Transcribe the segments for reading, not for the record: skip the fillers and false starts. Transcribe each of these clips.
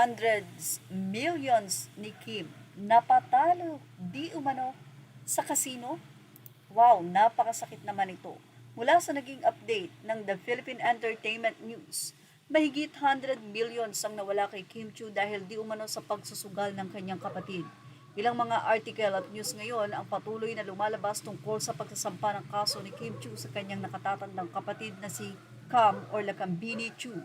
hundreds, millions ni Kim napatalo di umano sa kasino. Wow, napakasakit naman ito. Mula sa naging update ng The Philippine Entertainment News, mahigit 100 millions ang nawala kay Kim Chiu dahil di umano sa pagsusugal ng kanyang kapatid. Ilang mga article at news ngayon ang patuloy na lumalabas tungkol sa pagsasampa ng kaso ni Kim Chiu sa kanyang nakatatandang kapatid na si Cam or Lakambini Chiu.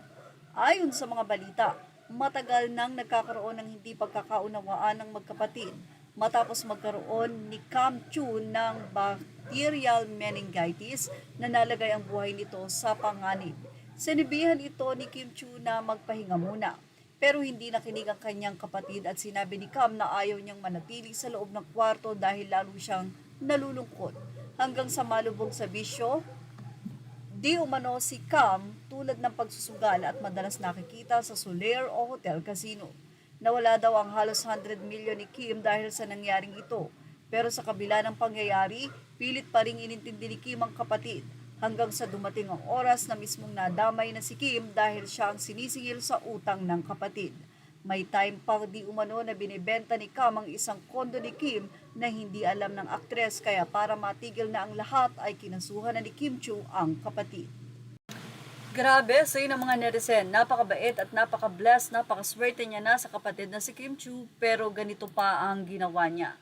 Ayon sa mga balita, matagal nang nagkakaroon ng hindi pagkakaunawaan ng magkapatid matapos magkaroon ni Cam Chiu ng bacterial meningitis na nalagay ang buhay nito sa panganib. Sinabihan ito ni Kim Chiu na magpahinga muna. Pero hindi nakinig ang kanyang kapatid at sinabi ni Cam na ayaw niyang manatili sa loob ng kwarto dahil lalo siyang nalulungkot. Hanggang sa malubog sa bisyo, di umano si Cam tulad ng pagsusugal at madalas nakikita sa Soler o Hotel Casino. Nawala daw ang halos 100 million ni Kim dahil sa nangyaring ito. Pero sa kabila ng pangyayari, pilit pa rin inintindi ni Kim ang kapatid. Hanggang sa dumating ang oras na mismong nadamay na si Kim dahil siya ang sinisingil sa utang ng kapatid. May time pa di umano na binibenta ni Cam ang isang kondo ni Kim na hindi alam ng aktres kaya para matigil na ang lahat ay kinasuhan na ni Kim Chiu ang kapatid. Grabe, sa ng mga netizen, napakabait at napaka-blessed, napakaswerte niya na sa kapatid na si Kim Chiu pero ganito pa ang ginawa niya.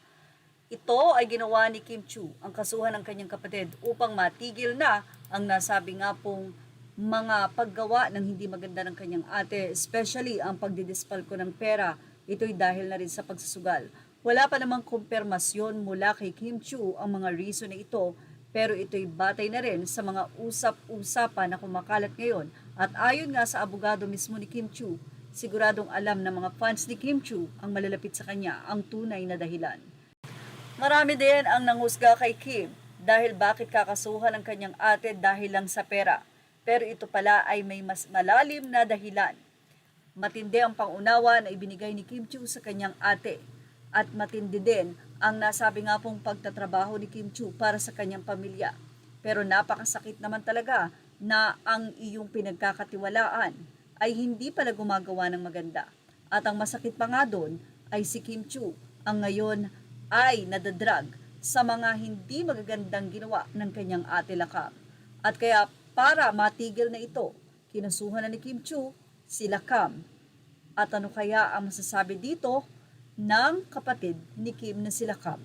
Ito ay ginawa ni Kim Chiu, ang kasuhan ng kanyang kapatid upang matigil na ang nasabi nga pong mga paggawa ng hindi maganda ng kanyang ate, especially ang pagdidispalko ng pera. Ito'y dahil na rin sa pagsusugal. Wala pa namang kumpirmasyon mula kay Kim Chiu ang mga reason na ito, pero ito'y batay na rin sa mga usap-usapan na kumakalat ngayon. At ayon nga sa abogado mismo ni Kim Chiu, siguradong alam ng mga fans ni Kim Chiu ang malalapit sa kanya ang tunay na dahilan. Marami din ang nanghusga kay Kim dahil bakit kakasuhan ang kanyang ate dahil lang sa pera. Pero ito pala ay may mas malalim na dahilan. Matindi ang pangunawa na ibinigay ni Kim Chiu sa kanyang ate. At matindi din ang nasabi nga pong pagtatrabaho ni Kim Chiu para sa kanyang pamilya. Pero napakasakit naman talaga na ang iyong pinagkakatiwalaan ay hindi pala gumagawa ng maganda. At ang masakit pa nga doon ay si Kim Chiu ang ngayon ay nadadrag sa mga hindi magagandang ginawa ng kanyang ate Lakam. At kaya para matigil na ito, kinasuhan na ni Kim Chiu si Lakam. At ano kaya ang masasabi dito ng kapatid ni Kim na si Lakam?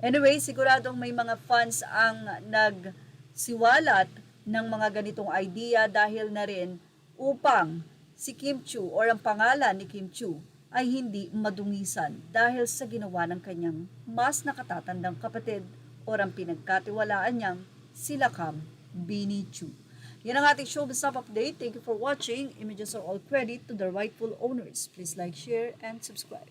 Anyway, siguradong may mga fans ang nagsiwalat ng mga ganitong idea dahil na rin upang si Kim Chiu or ang pangalan ni Kim Chiu ay hindi madungisan dahil sa ginawa ng kanyang mas nakatatandang kapatid o ang pinagkatiwalaan niyang si Lakam Bini Chiu. Yan ang ating showbiz update. Thank you for watching. Images are all credit to the rightful owners. Please like, share, and subscribe.